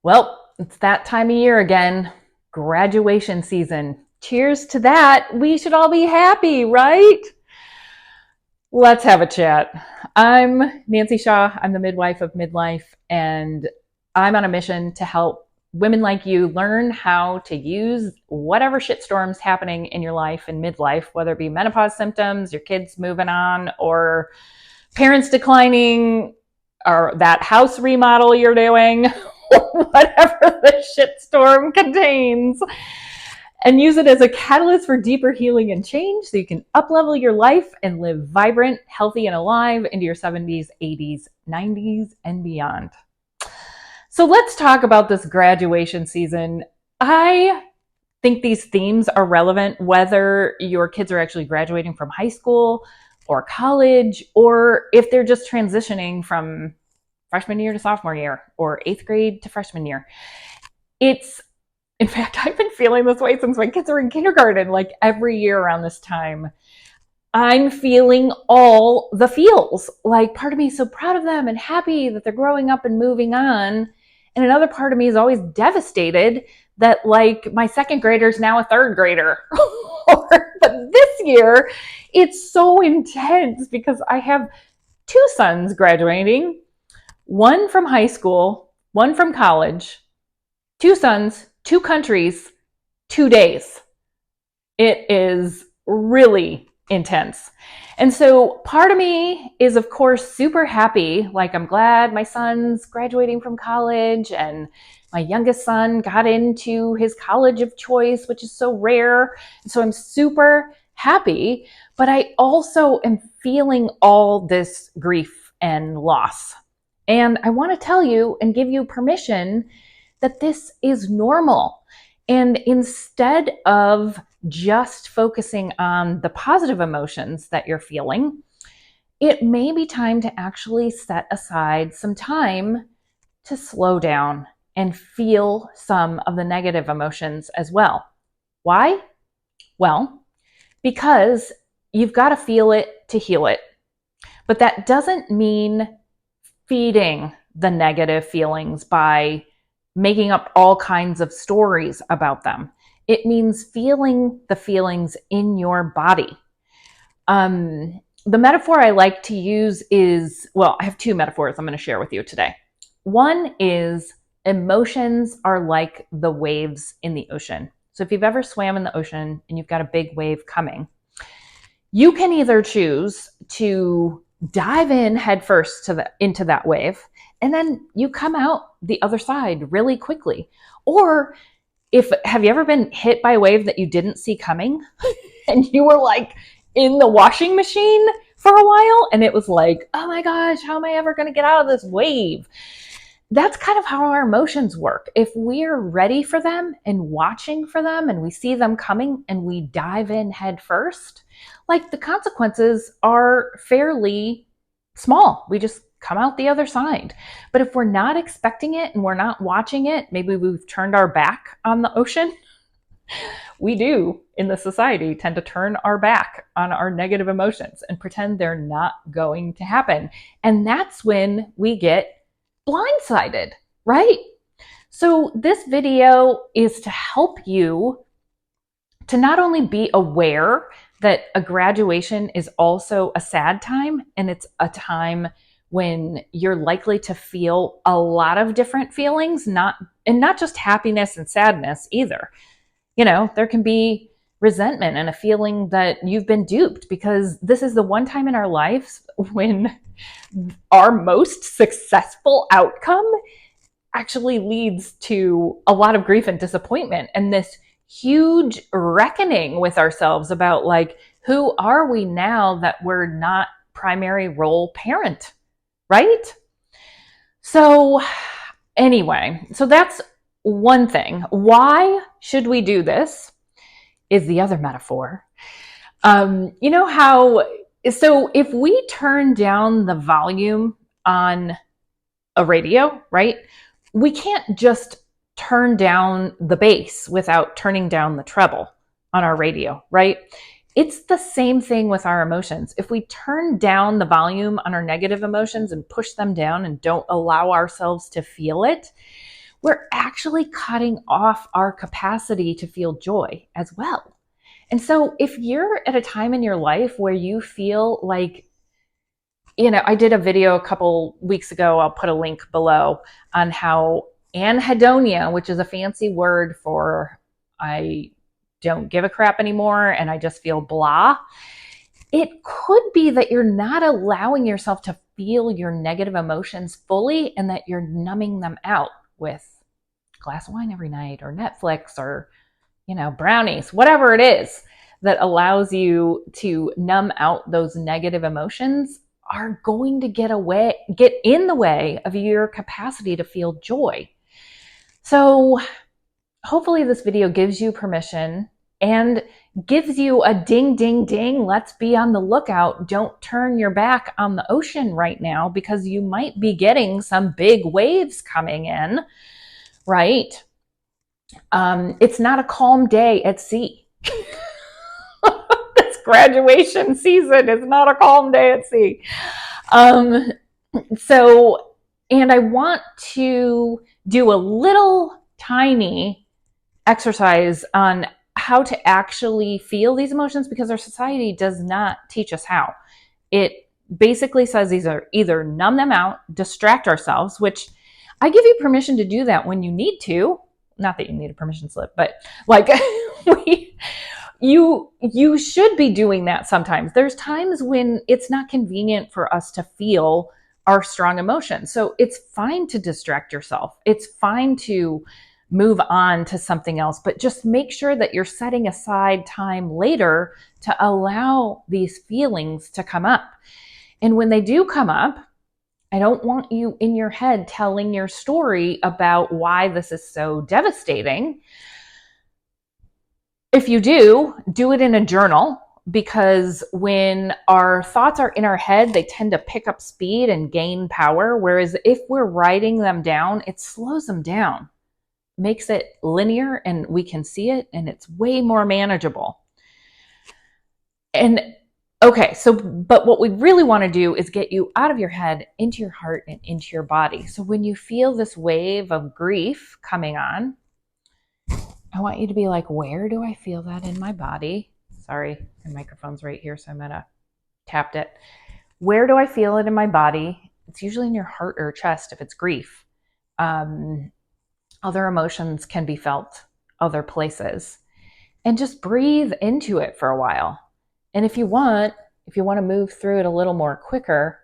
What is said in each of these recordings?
Well, it's that time of year again, graduation season. Cheers to that. We should all be happy, right? Let's have a chat. I'm Nancy Shah. I'm the midwife of midlife, and I'm on a mission to help women like you learn how to use whatever shitstorm's happening in your life in midlife, whether it be menopause symptoms, your kids moving on, or parents declining, or that house remodel you're doing, whatever the shitstorm contains, and use it as a catalyst for deeper healing and change so you can uplevel your life and live vibrant, healthy, and alive into your 70s, 80s, 90s, and beyond. So let's talk about this graduation season. I think these themes are relevant whether your kids are actually graduating from high school or college, or if they're just transitioning from freshman year to sophomore year or eighth grade to freshman year. In fact, I've been feeling this way since my kids are in kindergarten. Like every year around this time, I'm feeling all the feels. Like part of me is so proud of them and happy that they're growing up and moving on. And another part of me is always devastated that like my second grader is now a third grader. But this year, it's so intense because I have two sons graduating, one from high school, one from college, two sons, two countries, 2 days. It is really intense. And so part of me is, of course, super happy. Like, I'm glad my son's graduating from college and my youngest son got into his college of choice, which is so rare. And so I'm super happy, but I also am feeling all this grief and loss. And I want to tell you and give you permission that this is normal. And instead of just focusing on the positive emotions that you're feeling, it may be time to actually set aside some time to slow down and feel some of the negative emotions as well. Why? Well, because you've got to feel it to heal it. But that doesn't mean feeding the negative feelings by making up all kinds of stories about them. It means feeling the feelings in your body. The metaphor I like to use is, well, I have two metaphors I'm going to share with you today. One is emotions are like the waves in the ocean. So if you've ever swam in the ocean and you've got a big wave coming, you can either choose to dive in headfirst into that wave, and then you come out the other side really quickly. Or have you ever been hit by a wave that you didn't see coming and you were like in the washing machine for a while and it was like, oh my gosh, how am I ever going to get out of this wave? That's kind of how our emotions work. If we're ready for them and watching for them and we see them coming and we dive in head first, like the consequences are fairly small. We just come out the other side. But if we're not expecting it and we're not watching it, maybe we've turned our back on the ocean. We do in the society tend to turn our back on our negative emotions and pretend they're not going to happen. And that's when we get blindsided, right? So this video is to help you to not only be aware that a graduation is also a sad time, and it's a time when you're likely to feel a lot of different feelings, not just happiness and sadness either. You know, there can be resentment and a feeling that you've been duped because this is the one time in our lives when our most successful outcome actually leads to a lot of grief and disappointment and this huge reckoning with ourselves about like, who are we now that we're not primary role parent, right? So anyway, so that's one thing. Why should we do this is the other metaphor. You know how, so if we turn down the volume on a radio, right? We can't just turn down the bass without turning down the treble on our radio, right? It's the same thing with our emotions. If we turn down the volume on our negative emotions and push them down and don't allow ourselves to feel it, we're actually cutting off our capacity to feel joy as well. And so if you're at a time in your life where you feel like, I did a video a couple weeks ago, I'll put a link below, on how anhedonia, which is a fancy word for I don't give a crap anymore and I just feel blah. It could be that you're not allowing yourself to feel your negative emotions fully and that you're numbing them out with a glass of wine every night or Netflix or, brownies, whatever it is that allows you to numb out those negative emotions are going to get in the way of your capacity to feel joy. So hopefully this video gives you permission and gives you a ding, ding, ding. Let's be on the lookout. Don't turn your back on the ocean right now because you might be getting some big waves coming in, right? It's not a calm day at sea. This graduation season is not a calm day at sea. And I want to do a little tiny exercise on how to actually feel these emotions because our society does not teach us how. It basically says these are either numb them out, distract ourselves, which I give you permission to do that when you need to. Not that you need a permission slip, but like you should be doing that sometimes. There's times when it's not convenient for us to feel our strong emotions. So it's fine to distract yourself. It's fine to move on to something else, but just make sure that you're setting aside time later to allow these feelings to come up. And when they do come up, I don't want you in your head telling your story about why this is so devastating. If you do it in a journal, because when our thoughts are in our head, they tend to pick up speed and gain power. Whereas if we're writing them down, it slows them down, makes it linear and we can see it and it's way more manageable. And okay, but what we really want to do is get you out of your head, into your heart and into your body. So when you feel this wave of grief coming on, I want you to be like, where do I feel that in my body? Sorry, my microphone's right here, so I'm gonna tapped it. Where do I feel it in my body? It's usually in your heart or chest if it's grief. Other emotions can be felt other places. And just breathe into it for a while. And if you want to move through it a little more quicker,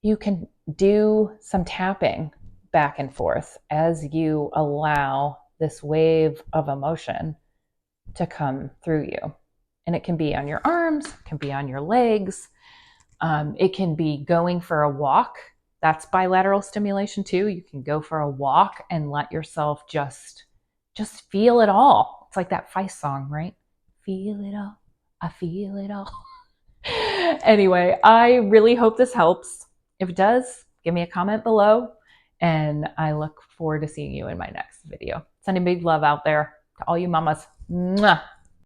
you can do some tapping back and forth as you allow this wave of emotion to come through you. And it can be on your arms, it can be on your legs, it can be going for a walk. That's bilateral stimulation too. You can go for a walk and let yourself just feel it all. It's like that Feist song, right? Feel it all, I feel it all. Anyway, I really hope this helps. If it does, give me a comment below, and I look forward to seeing you in my next video. Sending big love out there to all you mamas. Mwah.